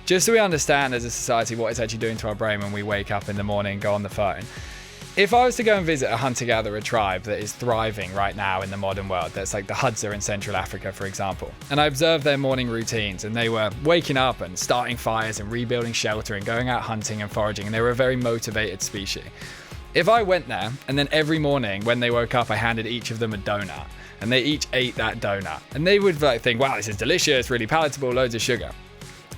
just so we understand as a society what it's actually doing to our brain when we wake up in the morning and go on the phone. If I was to go and visit a hunter-gatherer tribe that is thriving right now in the modern world, that's like the Hadza in Central Africa, for example, and I observed their morning routines, and they were waking up and starting fires and rebuilding shelter and going out hunting and foraging, and they were a very motivated species. If I went there, and then every morning when they woke up, I handed each of them a donut, and they each ate that donut, and they would like think, wow, this is delicious, really palatable, loads of sugar.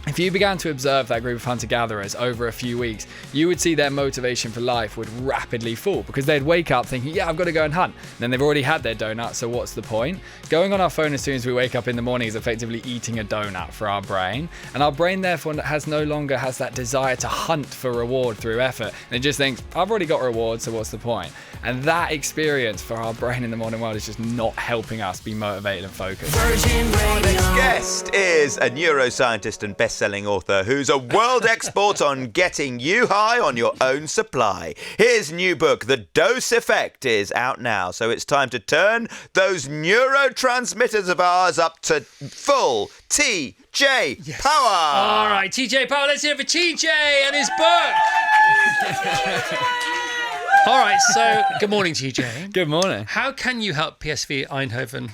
If you began to observe that group of hunter-gatherers over a few weeks, you would see their motivation for life would rapidly fall, because they'd wake up thinking, yeah, I've got to go and hunt. And then they've already had their donut, so what's the point? Going on our phone as soon as we wake up in the morning is effectively eating a donut for our brain. And our brain therefore no longer has that desire to hunt for reward through effort. And it just thinks, I've already got a reward, so what's the point? And that experience for our brain in the modern world is just not helping us be motivated and focused. Our next guest is a neuroscientist and best-selling author who's a world expert on getting you high on your own supply. His new book, The Dose Effect, is out now, so it's time to turn those neurotransmitters of ours up to full TJ power. All right, TJ Power, let's hear it for TJ and his book. All right, so good morning, TJ. Good morning. How can you help PSV Eindhoven?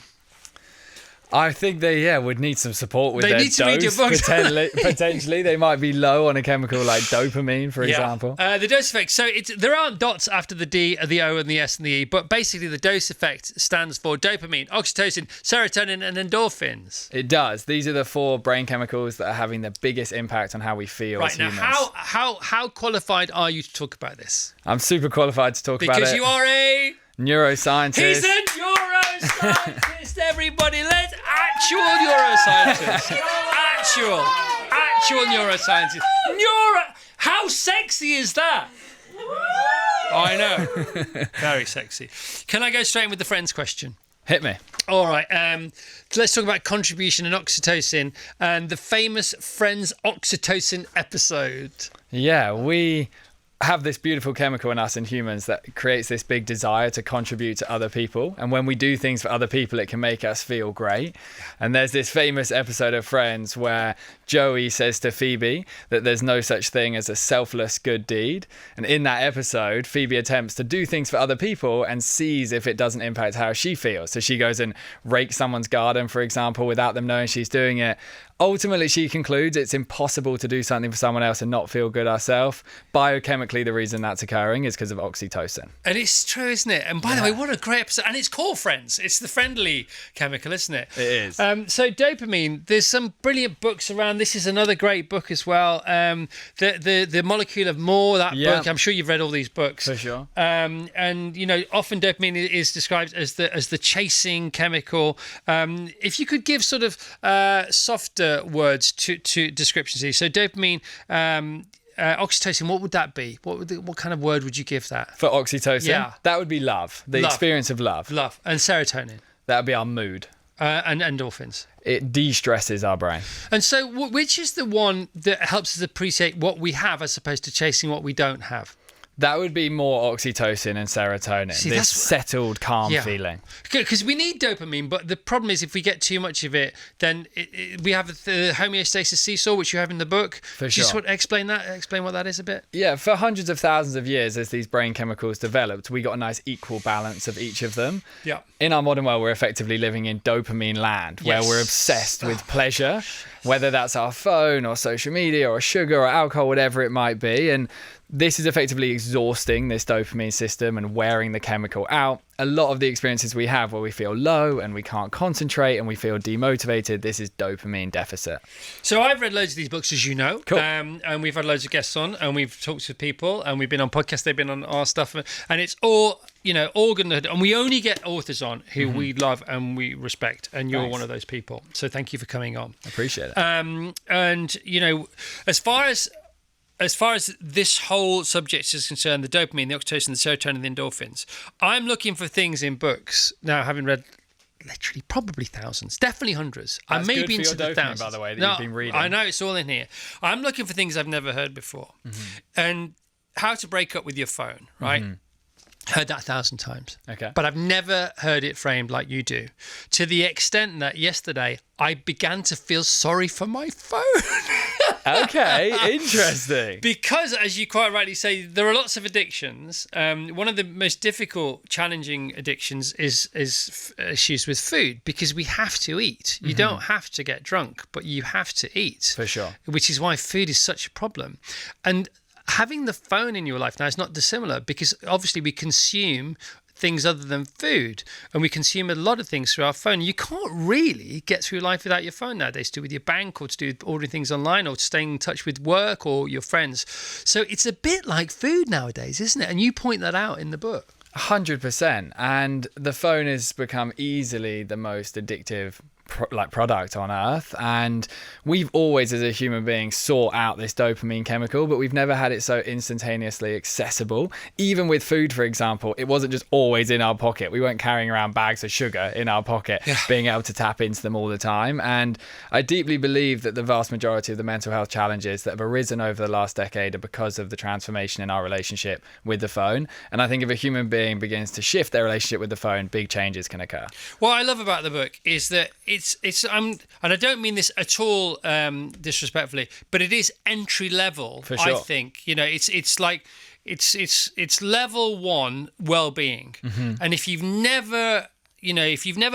I think they would need some support with They their need to read your dose. book. Potentially, they might be low on a chemical like dopamine, for example. The dose effect. So there aren't dots after the D, the O, and the S and the E, but basically the dose effect stands for dopamine, oxytocin, serotonin, and endorphins. It does. These are the 4 brain chemicals that are having the biggest impact on how we feel as Right, now humans. how qualified are you to talk about this? I'm super qualified to talk about it. Because you are a neuroscientist. He's a neuroscientist, everybody. Let's actual neuroscientist. Actual neuroscientist. How sexy is that? I know. Very sexy. Can I go straight in with the friends question? Hit me. All right. Let's talk about contribution and oxytocin and the famous Friends oxytocin episode. Yeah, we have this beautiful chemical in us in humans that creates this big desire to contribute to other people, and when we do things for other people it can make us feel great. And there's this famous episode of Friends where Joey says to Phoebe that there's no such thing as a selfless good deed, and in that episode Phoebe attempts to do things for other people and sees if it doesn't impact how she feels. So she goes and rakes someone's garden, for example, without them knowing she's doing it. Ultimately, she concludes it's impossible to do something for someone else and not feel good ourselves. Biochemically, the reason that's occurring is because of oxytocin. And it's true, isn't it? And by the way, what a great episode. And it's called Friends. It's the friendly chemical, isn't it? It is. So dopamine, there's some brilliant books around. This is another great book as well. The Molecule of More, that book. I'm sure you've read all these books. For sure. And, often dopamine is described as the chasing chemical. If you could give sort of softer words to descriptions here. So dopamine, oxytocin, what would that be? What kind of word would you give that? For oxytocin? Yeah. That would be love. The experience of love. Love. And serotonin? That would be our mood. And endorphins? It de-stresses our brain. And so which is the one that helps us appreciate what we have as opposed to chasing what we don't have? That would be more oxytocin and serotonin. See, this settled, calm feeling. Because we need dopamine, but the problem is if we get too much of it, then we have the homeostasis seesaw, which you have in the book. For sure. Do you just want to explain that? Explain what that is a bit? Yeah, for hundreds of thousands of years, as these brain chemicals developed, we got a nice equal balance of each of them. Yeah. In our modern world, we're effectively living in dopamine land, where we're obsessed with pleasure, whether that's our phone or social media or sugar or alcohol, whatever it might be. And this is effectively exhausting this dopamine system and wearing the chemical out. A lot of the experiences we have where we feel low and we can't concentrate and we feel demotivated, this is dopamine deficit. So I've read loads of these books, as you know. Cool. And we've had loads of guests on and we've talked to people and we've been on podcasts, they've been on our stuff. And it's all, all good. And we only get authors on who we love and we respect. And you're one of those people. So thank you for coming on. Appreciate it. And, as far as this whole subject is concerned, the dopamine, the oxytocin, the serotonin, the endorphins, I'm looking for things in books now, having read literally probably thousands, definitely hundreds. That's I may good be for into your the dopamine, thousands. by the way, that you've been reading. I know, it's all in here. I'm looking for things I've never heard before. And how to break up with your phone, right? Heard that 1,000 times. Okay. But I've never heard it framed like you do. To the extent that yesterday I began to feel sorry for my phone. Okay, interesting. Because, as you quite rightly say, there are lots of addictions. One of the most difficult, challenging addictions is issues with food, because we have to eat. You don't have to get drunk, but you have to eat. For sure. Which is why food is such a problem. And having the phone in your life now is not dissimilar, because obviously we consume things other than food, and we consume a lot of things through our phone. You can't really get through life without your phone nowadays, to do with your bank, or to do with ordering things online, or staying in touch with work or your friends. So it's a bit like food nowadays, isn't it? And you point that out in the book. 100%. And the phone has become easily the most addictive product on earth, and we've always, as a human being, sought out this dopamine chemical, but we've never had it so instantaneously accessible. Even with food, for example, it wasn't just always in our pocket. We weren't carrying around bags of sugar in our pocket, being able to tap into them all the time. And I deeply believe that the vast majority of the mental health challenges that have arisen over the last decade are because of the transformation in our relationship with the phone. And I think if a human being begins to shift their relationship with the phone, big changes can occur. What I love about the book is that and I don't mean this at all disrespectfully, but it is entry level. For sure. I think, it's like it's level 1 well-being. And if you've never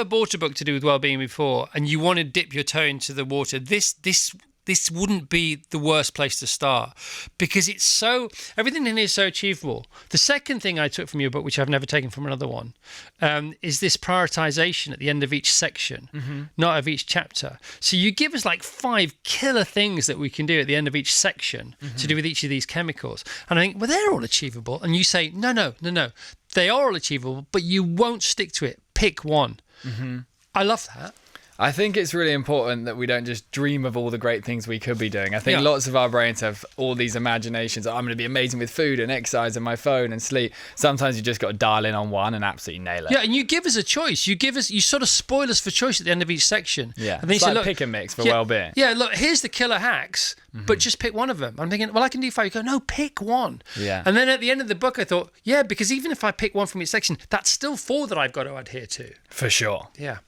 bought a book to do with well-being before, and you want to dip your toe into the water, this wouldn't be the worst place to start, because everything in here is so achievable. The second thing I took from your book, which I've never taken from another one, is this prioritization at the end of each section, not of each chapter. So you give us like 5 killer things that we can do at the end of each section to do with each of these chemicals. And I think, well, they're all achievable. And you say, no. They are all achievable, but you won't stick to it. Pick one. I love that. I think it's really important that we don't just dream of all the great things we could be doing. I think lots of our brains have all these imaginations. I'm going to be amazing with food and exercise and my phone and sleep. Sometimes you just got to dial in on one and absolutely nail it. Yeah, and you give us a choice. You sort of spoil us for choice at the end of each section. Yeah, and then it's like pick and mix for well-being. Yeah, look, here's the killer hacks, but just pick one of them. I'm thinking, well, I can do 5. You go, no, pick one. Yeah. And then at the end of the book, I thought, yeah, because even if I pick one from each section, that's still 4 that I've got to adhere to. For sure. Yeah.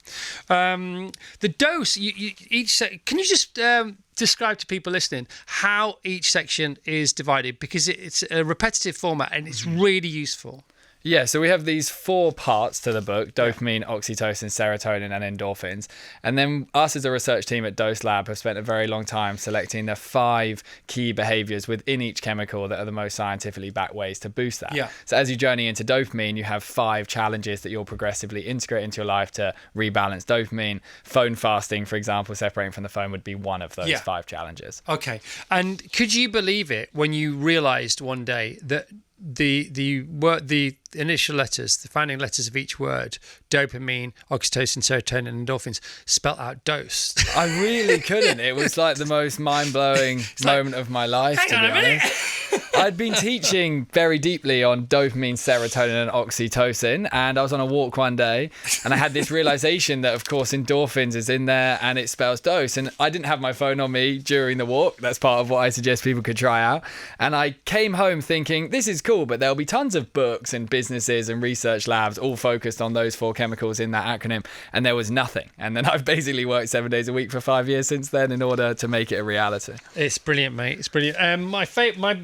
The dose, can you just describe to people listening how each section is divided? Because it's a repetitive format and it's really useful. Yeah, so we have these 4 parts to the book: dopamine, oxytocin, serotonin, and endorphins. And then us as a research team at Dose Lab have spent a very long time selecting the 5 key behaviors within each chemical that are the most scientifically backed ways to boost that. Yeah. So as you journey into dopamine, you have 5 challenges that you'll progressively integrate into your life to rebalance dopamine. Phone fasting, for example, separating from the phone, would be one of those 5 challenges. Okay. And could you believe it when you realized one day that the initial letters, the founding letters of each word, dopamine, oxytocin, serotonin, and endorphins, spelt out dose? I really couldn't. It was like the most mind-blowing moment of my life, to be honest. I'd been teaching very deeply on dopamine, serotonin, and oxytocin, and I was on a walk one day, and I had this realization that, of course, endorphins is in there, and it spells dose, and I didn't have my phone on me during the walk. That's part of what I suggest people could try out. And I came home thinking, this is cool, but there'll be tons of books and businesses and research labs all focused on those 4 chemicals in that acronym, and there was nothing. And then I've basically worked 7 days a week for 5 years since then in order to make it a reality. It's brilliant, mate. It's brilliant.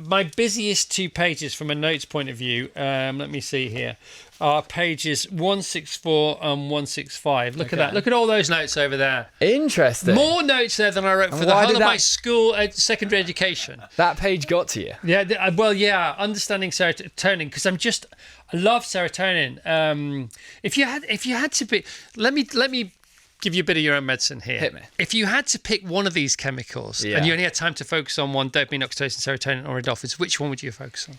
My busiest 2 pages from a notes point of view, let me see here, are pages 164 and 165. Look at that. Look at all those notes over there. Interesting. More notes there than I wrote for the whole of my school secondary education. That page got to you? Yeah, understanding serotonin, because I love serotonin. If you had to pick, let me give you a bit of your own medicine here. Hit me. If you had to pick one of these chemicals and you only had time to focus on one, dopamine, oxytocin, serotonin, or endorphins, which one would you focus on?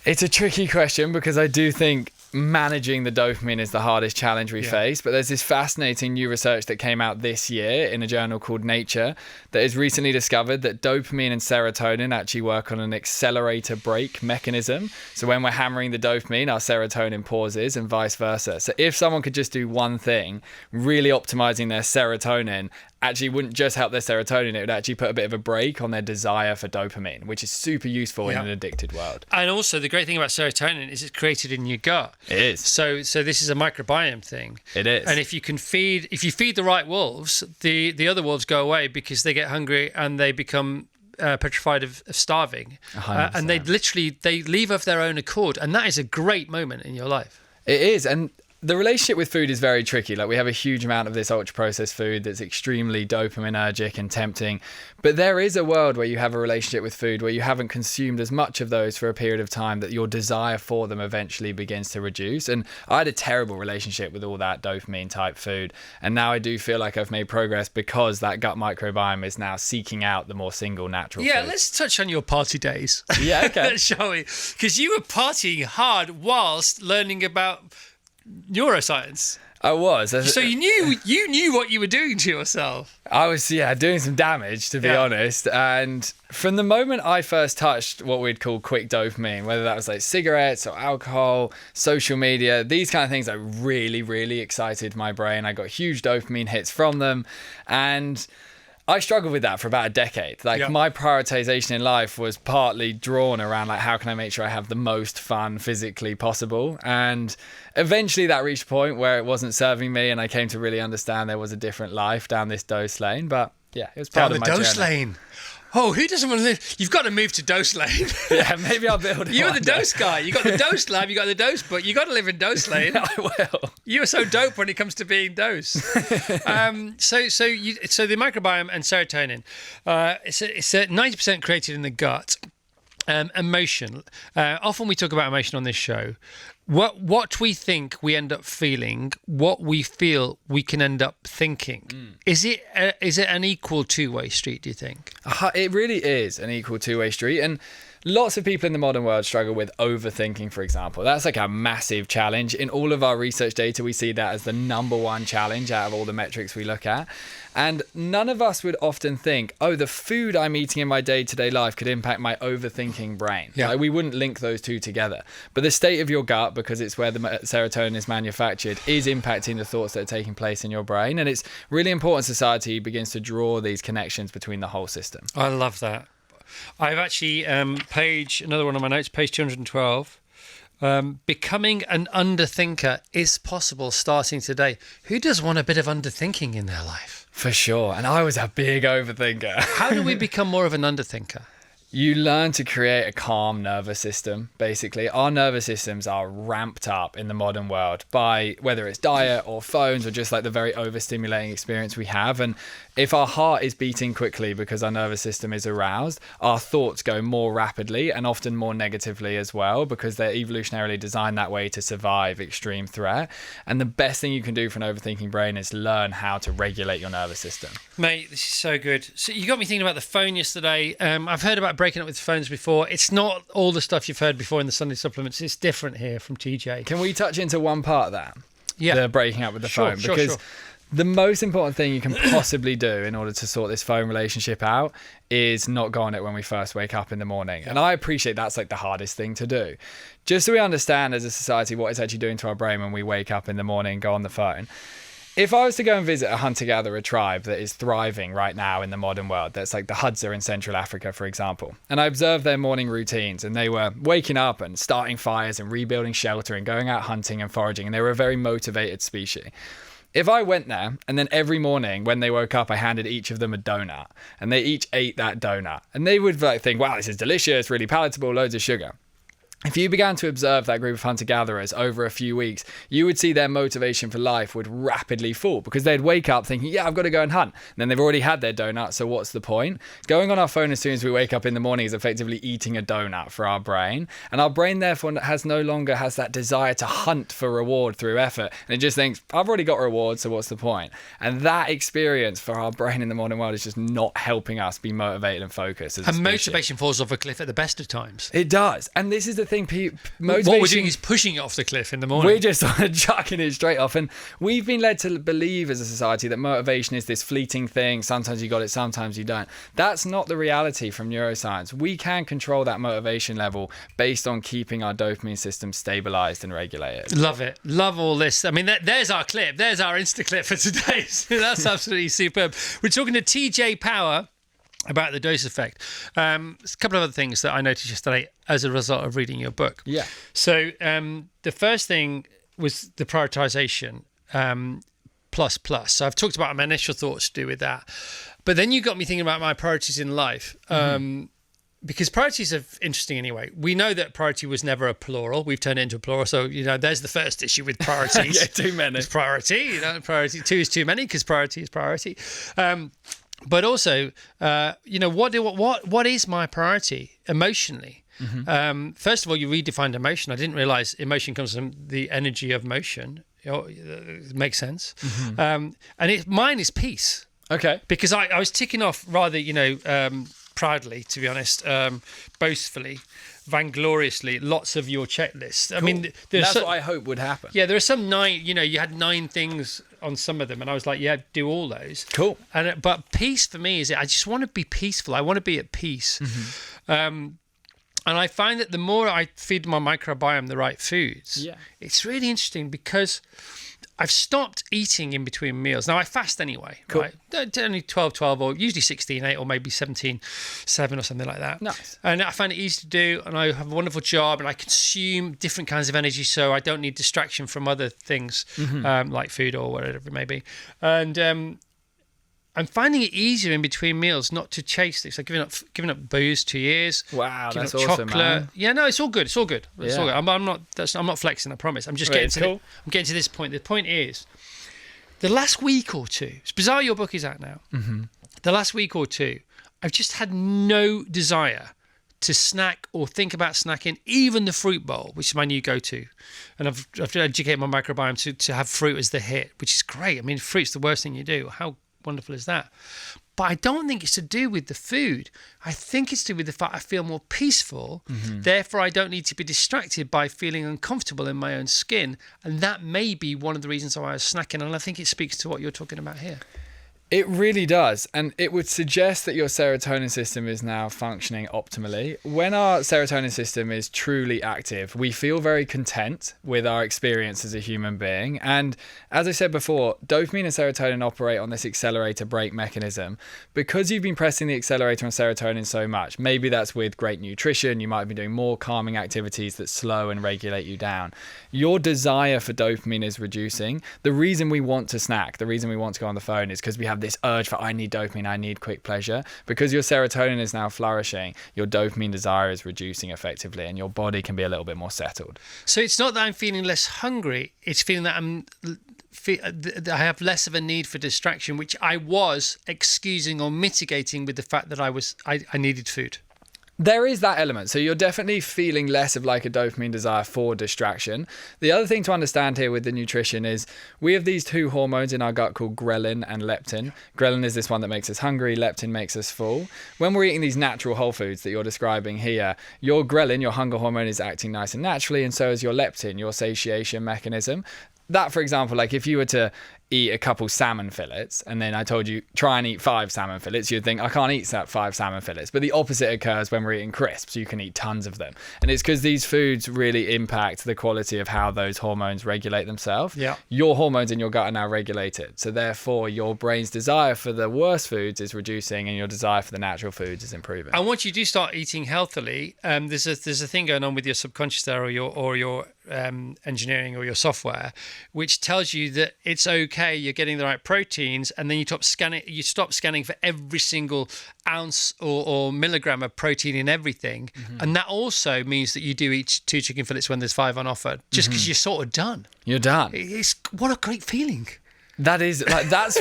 It's a tricky question, because I do think managing the dopamine is the hardest challenge we face. But there's this fascinating new research that came out this year in a journal called Nature that has recently discovered that dopamine and serotonin actually work on an accelerator brake mechanism. So when we're hammering the dopamine, our serotonin pauses, and vice versa. So if someone could just do one thing, really optimizing their serotonin actually wouldn't just help their serotonin, it would actually put a bit of a brake on their desire for dopamine, which is super useful in an addicted world. And also the great thing about serotonin is it's created in your gut. It is. So this is a microbiome thing. It is. And if you feed the right wolves, the other wolves go away because they get hungry and they become petrified of starving, 100%. and they leave of their own accord, and that is a great moment in your life. It is, and the relationship with food is very tricky. Like, we have a huge amount of this ultra-processed food that's extremely dopaminergic and tempting. But there is a world where you have a relationship with food where you haven't consumed as much of those for a period of time that your desire for them eventually begins to reduce. And I had a terrible relationship with all that dopamine type food. And now I do feel like I've made progress because that gut microbiome is now seeking out the more single natural Yeah, food. let's touch on your party days. Yeah, okay. Shall we? Because you were partying hard whilst learning about neuroscience. I was. So you knew what you were doing to yourself. I was, doing some damage, to be honest. And from the moment I first touched what we'd call quick dopamine, whether that was like cigarettes or alcohol, social media, these kind of things that really, really excited my brain. I got huge dopamine hits from them. And I struggled with that for about a decade. My prioritization in life was partly drawn around how can I make sure I have the most fun physically possible. And eventually that reached a point where it wasn't serving me, and I came to really understand there was a different life down this dose lane. But yeah, it was part of my journey. Down the dose lane. Oh, who doesn't want to live? You've got to move to dose lane. Yeah, maybe I'll build it. You're the dose guy. You got the dose lab. You got the dose book. You got to live in dose lane. I will. You are so dope when it comes to being dose. So the microbiome and serotonin, it's 90% created in the gut. Emotion. Often we talk about emotion on this show. What we think we end up feeling, what we feel we can end up thinking. Is it an equal two-way street, do you think? It really is an equal two-way street. And lots of people in the modern world struggle with overthinking, for example. That's like a massive challenge. In all of our research data, we see that as the number one challenge out of all the metrics we look at. And none of us would often think, oh, the food I'm eating in my day-to-day life could impact my overthinking brain. Yeah. We wouldn't link those two together. But the state of your gut, because it's where the serotonin is manufactured, is impacting the thoughts that are taking place in your brain. And it's really important society begins to draw these connections between the whole system. I love that. I've actually, another one on my notes, page 212. Becoming an underthinker is possible starting today. Who does want a bit of underthinking in their life? For sure. And I was a big overthinker. How do we become more of an underthinker? You learn to create a calm nervous system, basically. Our nervous systems are ramped up in the modern world by whether it's diet or phones or just like the very overstimulating experience we have. And if our heart is beating quickly because our nervous system is aroused, our thoughts go more rapidly and often more negatively as well, because they're evolutionarily designed that way to survive extreme threat. And the best thing you can do for an overthinking brain is learn how to regulate your nervous system. Mate, this is so good. So you got me thinking about the phone yesterday. I've heard about breaking up with phones before. It's not all the stuff you've heard before in the Sunday supplements. It's different here from TJ. Can we touch into one part of that? Yeah. The breaking up with the phone. Because the most important thing you can possibly do in order to sort this phone relationship out is not go on it when we first wake up in the morning. Yeah. And I appreciate that's like the hardest thing to do. Just so we understand as a society what it's actually doing to our brain when we wake up in the morning and go on the phone. If I was to go and visit a hunter-gatherer tribe that is thriving right now in the modern world, that's like the Hadza in Central Africa, for example, and I observed their morning routines, and they were waking up and starting fires and rebuilding shelter and going out hunting and foraging, and they were a very motivated species. If I went there and then every morning when they woke up, I handed each of them a donut and they each ate that donut, and they would like think, wow, this is delicious, really palatable, loads of sugar. If you began to observe that group of hunter-gatherers over a few weeks, you would see their motivation for life would rapidly fall, because they'd wake up thinking, yeah, I've got to go and hunt. And then they've already had their donut, so what's the point? Going on our phone as soon as we wake up in the morning is effectively eating a donut for our brain. And our brain, therefore, no longer has that desire to hunt for reward through effort. And it just thinks, I've already got reward, so what's the point? And that experience for our brain in the modern world is just not helping us be motivated and focused. And motivation falls off a cliff at the best of times. It does. And this is the thing, motivation, what we're doing is pushing it off the cliff in the morning. We're just chucking it straight off. And we've been led to believe as a society that motivation is this fleeting thing. Sometimes you got it, sometimes you don't. That's not the reality from neuroscience. We can control that motivation level based on keeping our dopamine system stabilized and regulated. Love it. Love all this. I mean, there's our clip. There's our Insta clip for today. That's absolutely superb. We're talking to TJ Power about the dose effect. There's a couple of other things that I noticed yesterday as a result of reading your book. Yeah. So the first thing was the prioritization. plus plus. So I've talked about my initial thoughts to do with that. But then you got me thinking about my priorities in life. Because priorities are interesting anyway. We know that priority was never a plural. We've turned it into a plural. So, there's the first issue with priorities. Yeah, too many. It's priority. Priority 2 is too many because priority is priority. But also, what is my priority emotionally? First of all, you redefined emotion. I didn't realize emotion comes from the energy of motion. It makes sense. And mine is peace. Okay. Because I was ticking off rather, proudly, to be honest, boastfully, vaingloriously, lots of your checklists. Cool. I mean, that's what I hope would happen. Yeah, there are some 9. You had 9 things on some of them, and I was like, yeah, do all those. Cool. But peace for me is I just want to be peaceful. I want to be at peace. And I find that the more I feed my microbiome the right foods, it's really interesting because I've stopped eating in between meals. Now, I fast anyway, right? Only 12, or usually 16:8, or maybe 17:7 or something like that. Nice. And I find it easy to do, and I have a wonderful job, and I consume different kinds of energy, so I don't need distraction from other things, like food or whatever it may be. And I'm finding it easier in between meals not to chase things. Like giving up booze 2 years. Wow, giving that's up awesome, chocolate. man. Yeah, no, it's all good. It's all good. It's all good. I'm not flexing. I promise. I'm just getting to cool. I'm getting to this point. The point is, the last week or two. It's bizarre. Your book is out now. The last week or two, I've just had no desire to snack or think about snacking, even the fruit bowl, which is my new go-to. And I've educated my microbiome to have fruit as the hit, which is great. I mean, fruit's the worst thing you do. How wonderful is that? But I don't think it's to do with the food. I think it's to do with the fact I feel more peaceful. Therefore, I don't need to be distracted by feeling uncomfortable in my own skin. And that may be one of the reasons why I was snacking. And I think it speaks to what you're talking about here. It really does. And it would suggest that your serotonin system is now functioning optimally. When our serotonin system is truly active, we feel very content with our experience as a human being. And as I said before, dopamine and serotonin operate on this accelerator brake mechanism. Because you've been pressing the accelerator on serotonin so much, maybe that's with great nutrition, you might be doing more calming activities that slow and regulate you down. Your desire for dopamine is reducing. The reason we want to snack, the reason we want to go on the phone is because we have this urge for I need dopamine, I need quick pleasure. Because your serotonin is now flourishing, your dopamine desire is reducing effectively, and your body can be a little bit more settled. So it's not that I'm feeling less hungry, it's feeling that I have less of a need for distraction, which I was excusing or mitigating with the fact that I needed food. There is that element. So you're definitely feeling less of like a dopamine desire for distraction. The other thing to understand here with the nutrition is we have these 2 hormones in our gut called ghrelin and leptin. Ghrelin is this one that makes us hungry. Leptin makes us full. When we're eating these natural whole foods that you're describing here, your ghrelin, your hunger hormone, is acting nice and naturally, and so is your leptin, your satiation mechanism. That, for example, like if you were to eat a couple salmon fillets and then I told you try and eat 5 salmon fillets, you'd think I can't eat 5 salmon fillets. But the opposite occurs when we're eating crisps. You can eat tons of them. And it's because these foods really impact the quality of how those hormones regulate themselves. Yeah. Your hormones in your gut are now regulated. So therefore your brain's desire for the worst foods is reducing and your desire for the natural foods is improving. And once you do start eating healthily, there's a thing going on with your subconscious there, or your engineering or your software, which tells you that it's okay, you're getting the right proteins, and then you stop scanning for every single ounce or milligram of protein in everything. And that also means that you do eat 2 chicken fillets when there's 5 on offer, just because you're sort of done. You're done. What a great feeling. That is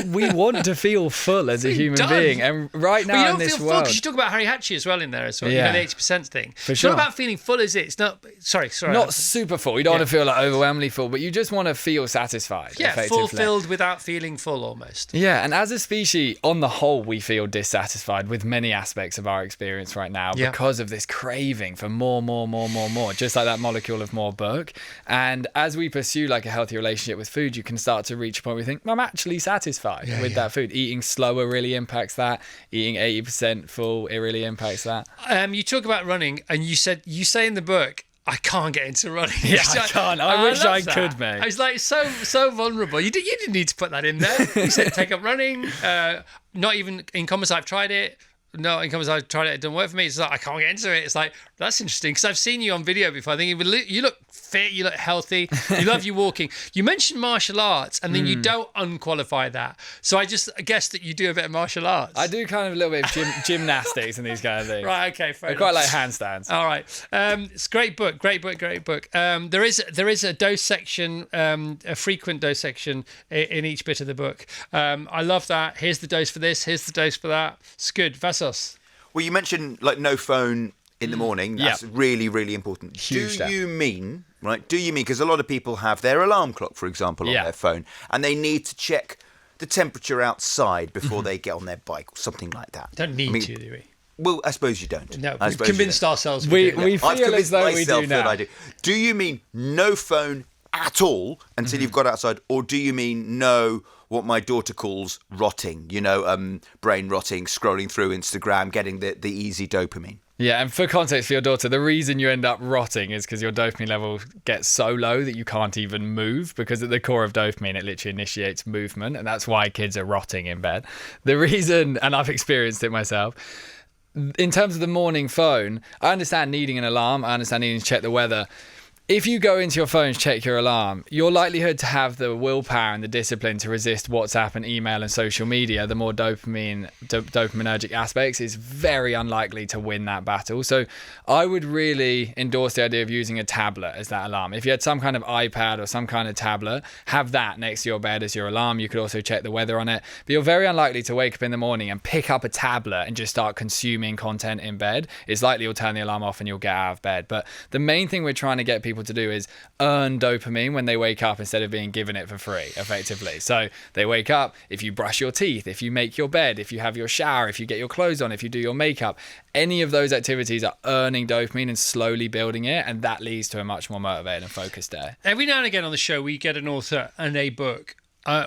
we want to feel full as a human being, and right now in this world, you don't feel full world, because you talk about Harry Hatchie as well in there as well. Yeah. The 80% thing. For It's sure. not about feeling full, is it? It's not. Sorry. not super full. You don't want to feel like overwhelmingly full, but you just want to feel satisfied. Yeah, effectively. fulfilled without feeling full, almost. Yeah, and as a species, on the whole, we feel dissatisfied with many aspects of our experience right now because of this craving for more, just like that molecule of more book. And as we pursue like a healthy relationship with food, you can start to reach a point where you think, I'm actually satisfied with that food. Eating slower really impacts that. Eating 80% full, it really impacts that. You talk about running, and you say in the book, I can't get into running. Yeah, I can't. I wish I love that. could, mate. I was like so vulnerable. You didn't need to put that in there. You said take up running. Not even in commas. I've tried it. no, and comes, I tried it didn't work for me. It's like, I can't get into it. It's like, that's interesting, because I've seen you on video before. I think you look fit, you look healthy, you love your walking. You mentioned martial arts, and then you don't unqualify that. So I just guess that you do a bit of martial arts. I do kind of a little bit of gymnastics and these kind of things. Right, okay, fair I enough. quite like handstands. All right, it's a great book. There is a dose section, a frequent dose section in each bit of the book. I love that. Here's the dose for this. Here's the dose for that. It's good. Vassos. Well, you mentioned like no phone in the morning. That's really, really important. Huge step. Do you mean, because a lot of people have their alarm clock, for example, on their phone, and they need to check the temperature outside before they get on their bike or something like that. Don't need to, do we? Well, I suppose you don't. No, I we've suppose you convinced don't. ourselves We do. feel I've as convinced though we myself do that now. I do. Do you mean no phone at all until you've got outside, or do you mean no, what my daughter calls rotting, brain rotting, scrolling through Instagram, getting the easy dopamine? Yeah, and for context for your daughter, the reason you end up rotting is because your dopamine level gets so low that you can't even move, because at the core of dopamine, it literally initiates movement, and that's why kids are rotting in bed. The reason, and I've experienced it myself, in terms of the morning phone, I understand needing an alarm, I understand needing to check the weather. If you go into your phone to check your alarm, your likelihood to have the willpower and the discipline to resist WhatsApp and email and social media, the more dopaminergic aspects, is very unlikely to win that battle. So I would really endorse the idea of using a tablet as that alarm. If you had some kind of iPad or some kind of tablet, have that next to your bed as your alarm. You could also check the weather on it. But you're very unlikely to wake up in the morning and pick up a tablet and just start consuming content in bed. It's likely you'll turn the alarm off and you'll get out of bed. But the main thing we're trying to get people to do is earn dopamine when they wake up instead of being given it for free, effectively. So they wake up, if you brush your teeth, if you make your bed, if you have your shower, if you get your clothes on, if you do your makeup, any of those activities are earning dopamine and slowly building it, and that leads to a much more motivated and focused day. Every now and again on the show, we get an author and a book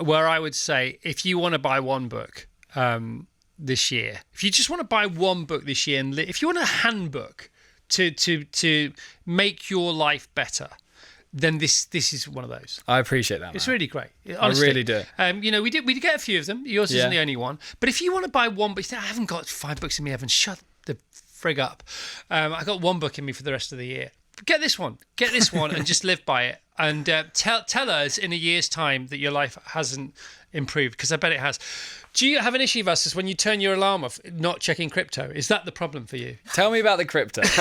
where I would say, if you want to buy one book this year, if you just want to buy one book this year, and if you want a handbook to make your life better, then this is one of those. I appreciate that, man. It's really great. Honestly. I really do. We did get a few of them. Yours isn't the only one. But if you want to buy one book, you think, I haven't got 5 books in me, Evan. Shut the frig up. I got one book in me for the rest of the year. Get this one, and just live by it. And tell us in a year's time that your life hasn't improved, because I bet it has. Do you have an issue, Vassos, when you turn your alarm off, not checking crypto? Is that the problem for you? Tell me about the crypto. Because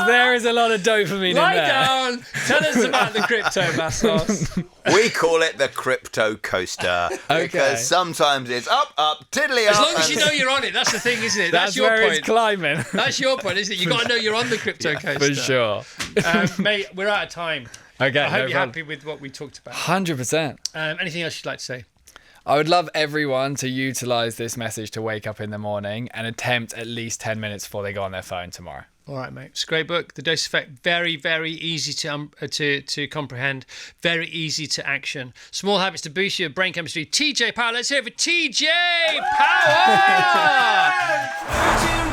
there is a lot of dopamine in there. Lie down. Tell us about the crypto, Vassos. We call it the crypto coaster. Because sometimes it's up, tiddly up. As long as you know you're on it, that's the thing, isn't it? That's your where point. it's climbing. That's your point, isn't it? You got to know you're on the crypto coaster. For sure. Mate, we're out of time. Okay, I hope no you're problem. happy with what we talked about. 100%. Anything else you'd like to say? I would love everyone to utilise this message to wake up in the morning and attempt at least 10 minutes before they go on their phone tomorrow. All right, mate. It's a great book. The Dose Effect, very, very easy to comprehend, very easy to action. Small habits to boost your brain chemistry. TJ Power. Let's hear it for TJ Power!